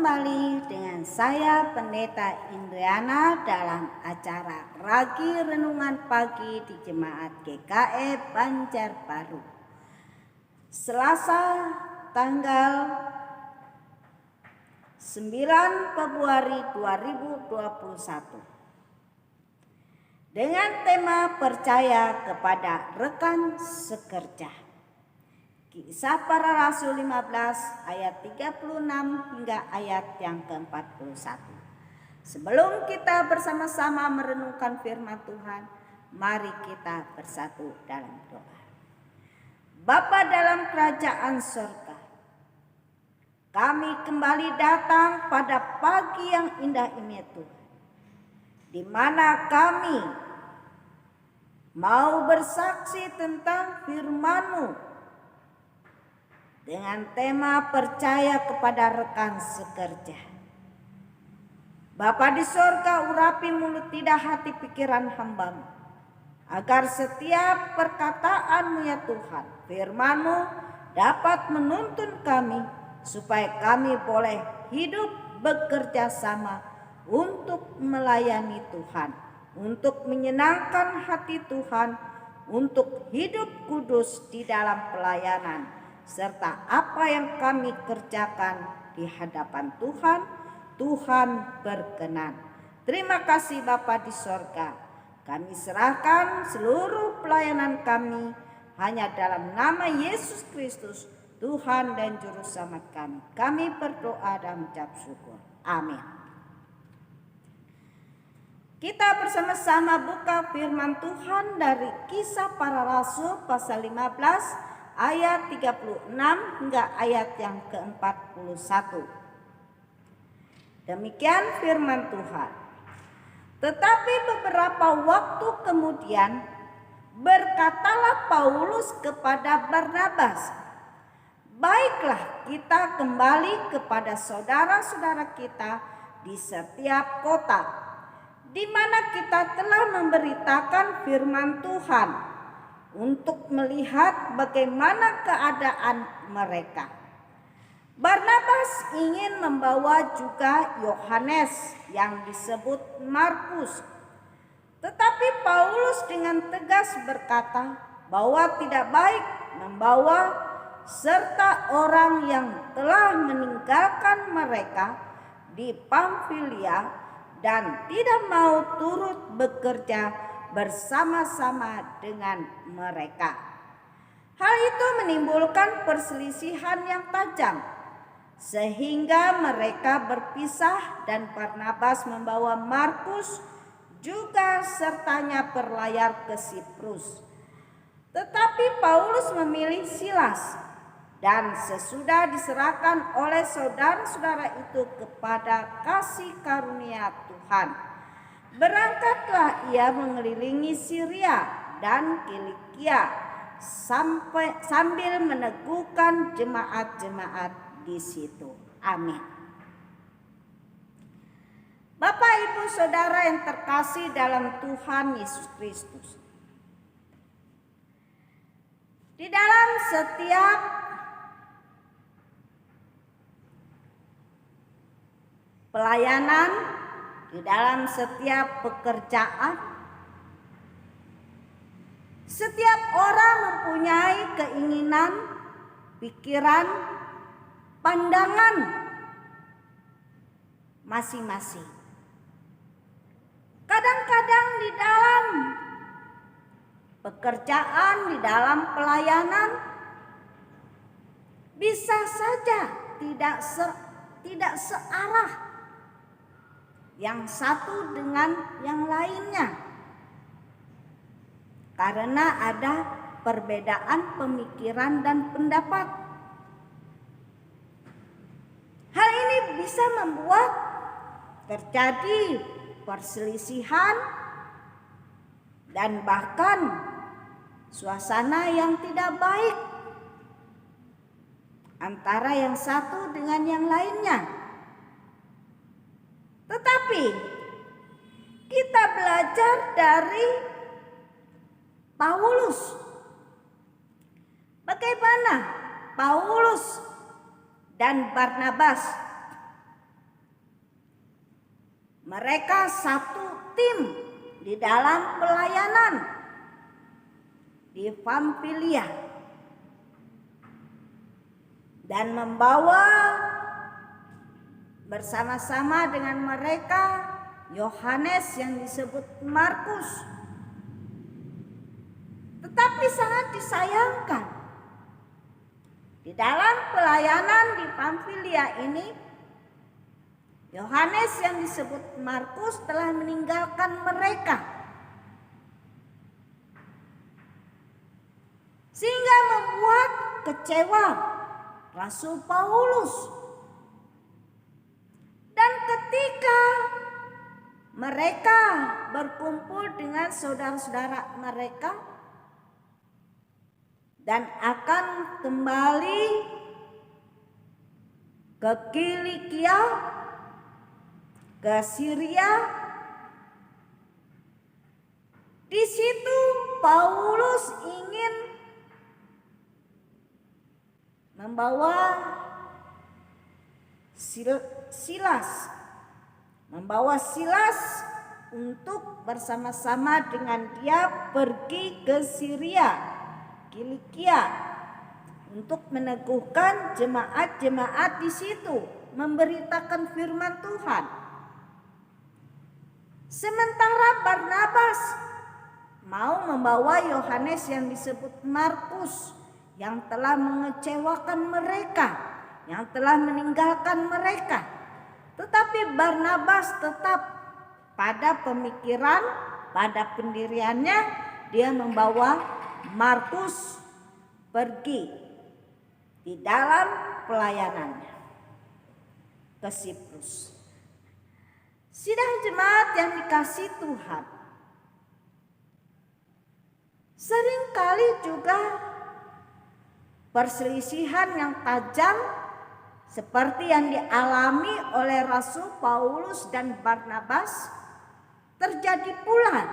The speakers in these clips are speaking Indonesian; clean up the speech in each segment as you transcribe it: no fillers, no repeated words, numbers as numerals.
kembali dengan saya Pendeta Indriana dalam acara Ragi Renungan Pagi di Jemaat GKE Banjarbaru. Selasa tanggal 9 Februari 2021. Dengan tema percaya kepada rekan sekerja. Kisah Para Rasul 15 ayat 36 hingga ayat yang ke-41. Sebelum kita bersama-sama merenungkan firman Tuhan, mari kita bersatu dalam doa. Bapa dalam kerajaan surga, kami kembali datang pada pagi yang indah ini Tuhan, di mana kami mau bersaksi tentang firman-Mu dengan tema percaya kepada rekan sekerja. Bapa di sorga, urapi mulut tidak hati pikiran hamba-Mu, agar setiap perkataan-Mu ya Tuhan, firman-Mu dapat menuntun kami, supaya kami boleh hidup bekerja sama untuk melayani Tuhan, untuk menyenangkan hati Tuhan, untuk hidup kudus di dalam pelayanan, serta apa yang kami kerjakan di hadapan Tuhan, Tuhan berkenan. Terima kasih Bapa di sorga. Kami serahkan seluruh pelayanan kami hanya dalam nama Yesus Kristus, Tuhan dan Juru Selamat kami. Kami berdoa dan mengucap syukur. Amin. Kita bersama-sama buka firman Tuhan dari Kisah Para Rasul pasal 15 ayat 36 hingga ayat yang ke-41. Demikian firman Tuhan. Tetapi beberapa waktu kemudian berkatalah Paulus kepada Barnabas, "Baiklah, kita kembali kepada saudara-saudara kita di setiap kota, di mana kita telah memberitakan firman Tuhan, untuk melihat bagaimana keadaan mereka." Barnabas ingin membawa juga Yohanes yang disebut Markus. Tetapi Paulus dengan tegas berkata bahwa tidak baik membawa serta orang yang telah meninggalkan mereka di Pamfilia dan tidak mau turut bekerja bersama-sama dengan mereka. Hal itu menimbulkan perselisihan yang tajam, sehingga mereka berpisah dan Barnabas membawa Markus juga sertanya berlayar ke Siprus. Tetapi Paulus memilih Silas, dan sesudah diserahkan oleh saudara-saudara itu kepada kasih karunia Tuhan, berangkatlah ia mengelilingi Syria dan Kilikia sambil meneguhkan jemaat-jemaat di situ. Amin. Bapak, Ibu, Saudara yang terkasih dalam Tuhan Yesus Kristus, di dalam setiap pelayanan, di dalam setiap pekerjaan, setiap orang mempunyai keinginan, pikiran, pandangan masing-masing. Kadang-kadang di dalam pekerjaan, di dalam pelayanan, bisa saja tidak searah yang satu dengan yang lainnya, karena ada perbedaan pemikiran dan pendapat. Hal ini bisa membuat terjadi perselisihan dan bahkan suasana yang tidak baik antara yang satu dengan yang lainnya. Tetapi kita belajar dari Paulus. Bagaimana Paulus dan Barnabas Mereka satu tim di dalam pelayanan di Pamfilia dan membawa bersama-sama dengan mereka Yohanes yang disebut Markus. Tetapi sangat disayangkan, di dalam pelayanan di Pamfilia ini, Yohanes yang disebut Markus telah meninggalkan mereka, sehingga membuat kecewa Rasul Paulus. Dan ketika mereka berkumpul dengan saudara-saudara mereka dan akan kembali ke Kilikia, ke Syria, di situ Paulus ingin membawa Silas untuk bersama-sama dengan dia pergi ke Syria, Kilikia, untuk meneguhkan jemaat-jemaat di situ, memberitakan firman Tuhan. Sementara Barnabas mau membawa Yohanes yang disebut Markus yang telah mengecewakan mereka, yang telah meninggalkan mereka. Tetapi Barnabas tetap pada pemikiran, pada pendiriannya, dia membawa Markus pergi di dalam pelayanannya ke Siprus. Sidang jemaat yang dikasihi Tuhan, seringkali juga perselisihan yang tajam seperti yang dialami oleh Rasul Paulus dan Barnabas terjadi pula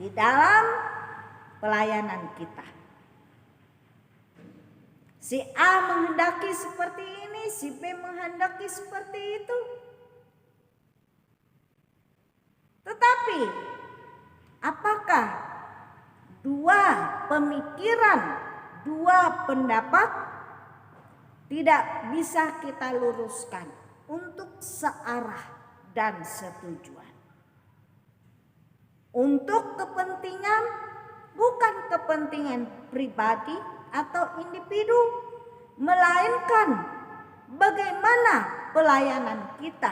di dalam pelayanan kita. Si A menghendaki seperti ini, si B menghendaki seperti itu. Tetapi apakah dua pemikiran, dua pendapat tidak bisa kita luruskan untuk searah dan setujuan? Untuk kepentingan, bukan kepentingan pribadi atau individu, melainkan bagaimana pelayanan kita,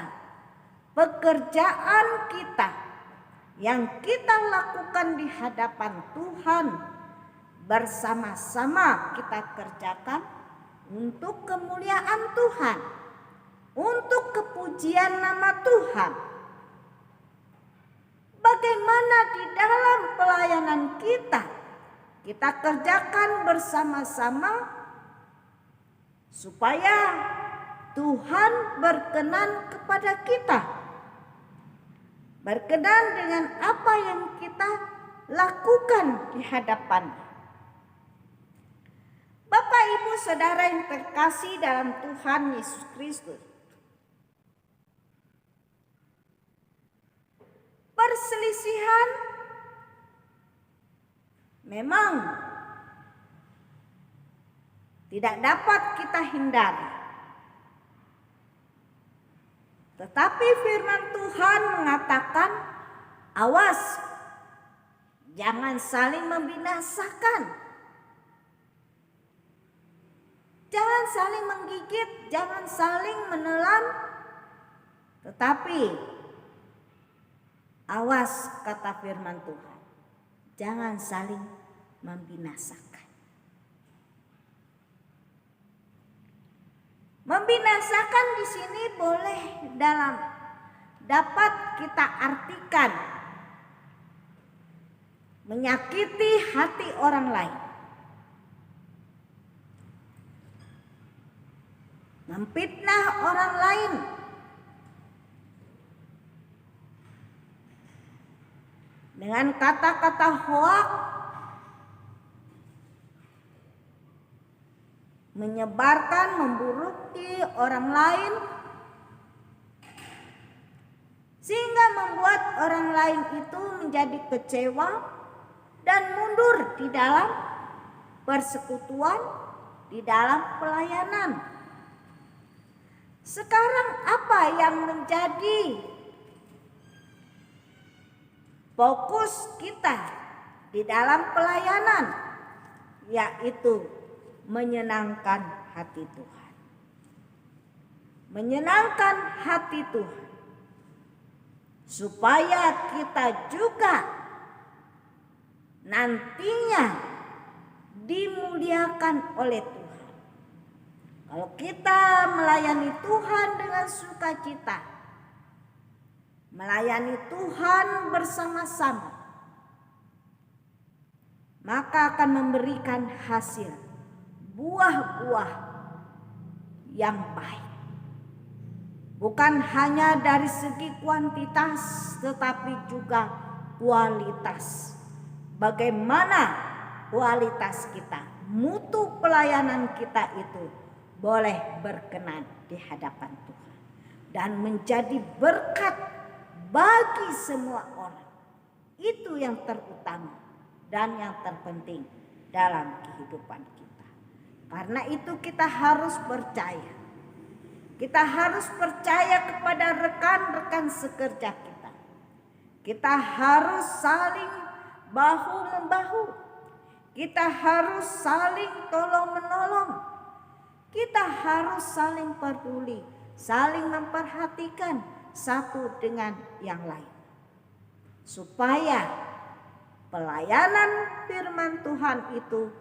pekerjaan kita yang kita lakukan di hadapan Tuhan, bersama-sama kita kerjakan untuk kemuliaan Tuhan, untuk kepujian nama Tuhan. Bagaimana di dalam pelayanan kita kerjakan bersama-sama supaya Tuhan berkenan kepada kita, berkenan dengan apa yang kita lakukan di hadapan Bapak, Ibu, Saudara yang terkasih dalam Tuhan Yesus Kristus. Perselisihan memang tidak dapat kita hindari. Tetapi firman Tuhan mengatakan, awas, jangan saling membinasakan. Jangan saling menggigit, jangan saling menelan. Tetapi awas, kata firman Tuhan, jangan saling membinasakan. Membinasakan di sini boleh dapat kita artikan menyakiti hati orang lain, memfitnah orang lain, dengan kata-kata hoak, menyebarkan, memburuki orang lain, sehingga membuat orang lain itu menjadi kecewa dan mundur di dalam persekutuan, di dalam pelayanan. Sekarang apa yang menjadi fokus kita di dalam pelayanan? Yaitu menyenangkan hati Tuhan. Menyenangkan hati Tuhan. Supaya kita juga nantinya dimuliakan oleh Tuhan. Kalau kita melayani Tuhan dengan sukacita, melayani Tuhan bersama-sama, maka akan memberikan hasil buah-buah yang baik. Bukan hanya dari segi kuantitas, tetapi juga kualitas. Bagaimana kualitas kita, mutu pelayanan kita itu boleh berkenan di hadapan Tuhan dan menjadi berkat bagi semua orang. Itu yang terutama dan yang terpenting dalam kehidupan kita. Karena itu kita harus percaya. Kita harus percaya kepada rekan-rekan sekerja kita. Kita harus saling bahu-membahu. Kita harus saling tolong-menolong. Kita harus saling peduli, saling memperhatikan satu dengan yang lain. Supaya pelayanan firman Tuhan itu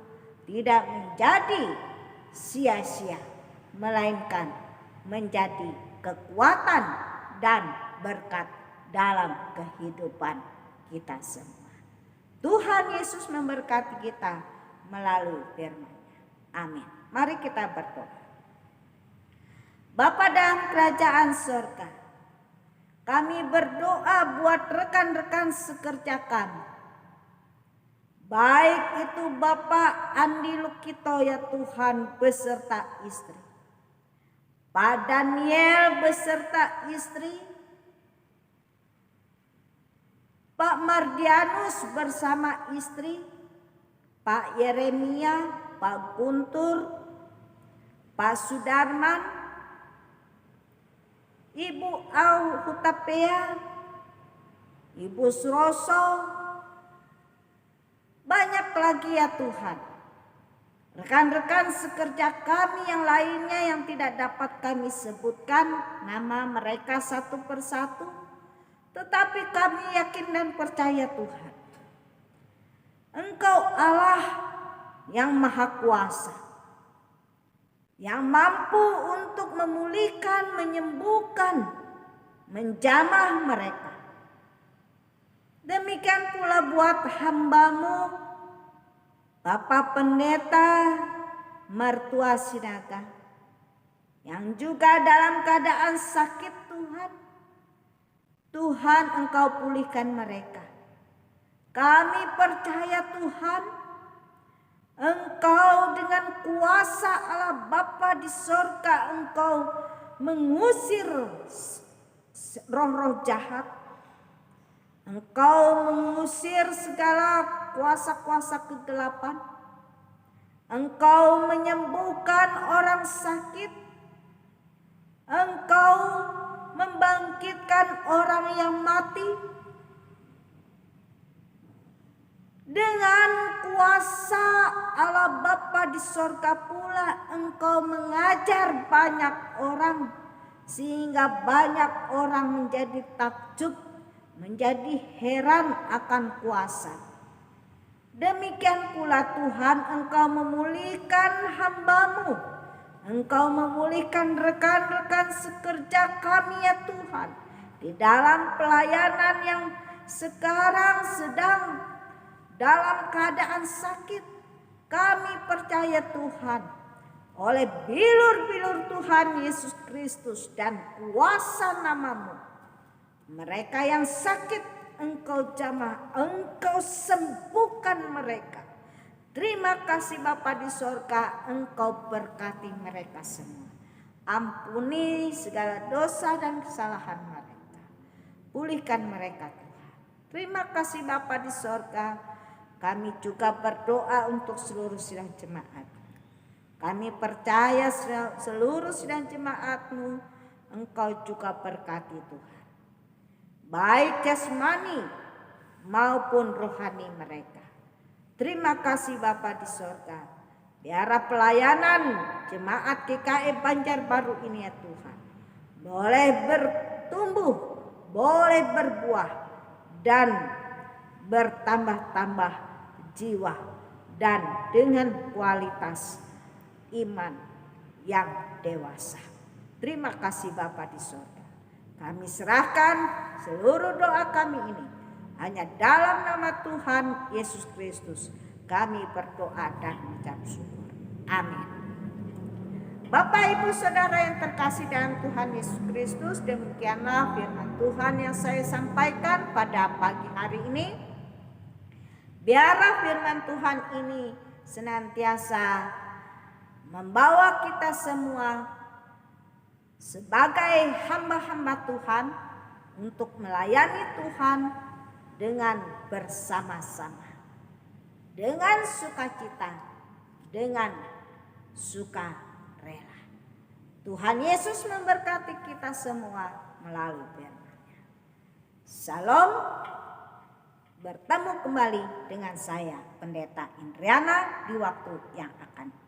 tidak menjadi sia-sia, melainkan menjadi kekuatan dan berkat dalam kehidupan kita semua. Tuhan Yesus memberkati kita melalui firman-Nya. Amin. Mari kita berdoa. Bapa dalam kerajaan surga, kami berdoa buat rekan-rekan sekerja kami. Baik itu Bapak Andi Lukito ya Tuhan beserta istri, Pak Daniel beserta istri, Pak Mardianus bersama istri, Pak Yeremia, Pak Guntur, Pak Sudarman, Ibu Au Hutapea, Ibu Suroso, banyak lagi ya Tuhan. Rekan-rekan sekerja kami yang lainnya yang tidak dapat kami sebutkan nama mereka satu persatu, tetapi kami yakin dan percaya Tuhan, Engkau Allah yang Maha Kuasa, yang mampu untuk memulihkan, menyembuhkan, menjamah mereka. Demikian pula buat hamba-Mu Bapak Pendeta Mertua Sinaga yang juga dalam keadaan sakit Tuhan. Tuhan Engkau pulihkan mereka. Kami percaya Tuhan, Engkau dengan kuasa Allah Bapa di sorga, Engkau mengusir roh-roh jahat. Engkau mengusir segala kuasa-kuasa kegelapan. Engkau menyembuhkan orang sakit. Engkau membangkitkan orang yang mati. Dengan kuasa Allah Bapa di sorga pula Engkau mengajar banyak orang, sehingga banyak orang menjadi takjub, menjadi heran akan kuasa. Demikian pula Tuhan, Engkau memulihkan hamba-Mu. Engkau memulihkan rekan-rekan sekerja kami ya Tuhan, di dalam pelayanan yang sekarang sedang dalam keadaan sakit. Kami percaya Tuhan, oleh bilur-bilur Tuhan Yesus Kristus dan kuasa nama-Mu, mereka yang sakit Engkau jamah, Engkau sembuhkan mereka. Terima kasih Bapa di sorga, Engkau berkati mereka semua. Ampuni segala dosa dan kesalahan mereka. pulihkan mereka Tuhan. Terima kasih Bapa di sorga. Kami juga berdoa untuk seluruh sidang jemaat. Kami percaya seluruh sidang jemaat-Mu Engkau juga berkati Tuhan. Baik jasmani maupun rohani mereka. Terima kasih Bapa di sorga. Biarlah pelayanan jemaat GKI Banjarbaru ini ya Tuhan boleh bertumbuh, boleh berbuah dan bertambah-tambah jiwa dan dengan kualitas iman yang dewasa. Terima kasih Bapa di sorga. Kami serahkan seluruh doa kami ini hanya dalam nama Tuhan Yesus Kristus. Kami berdoa dan mengucap syukur. Amin. Bapak Ibu Saudara yang terkasih dalam Tuhan Yesus Kristus, demikianlah firman Tuhan yang saya sampaikan pada pagi hari ini. Biarlah firman Tuhan ini senantiasa membawa kita semua sebagai hamba-hamba Tuhan untuk melayani Tuhan dengan bersama-sama, dengan sukacita, dengan sukarela. Tuhan Yesus memberkati kita semua melalui firman-Nya. Salam. Bertemu kembali dengan saya Pendeta Indriana di waktu yang akan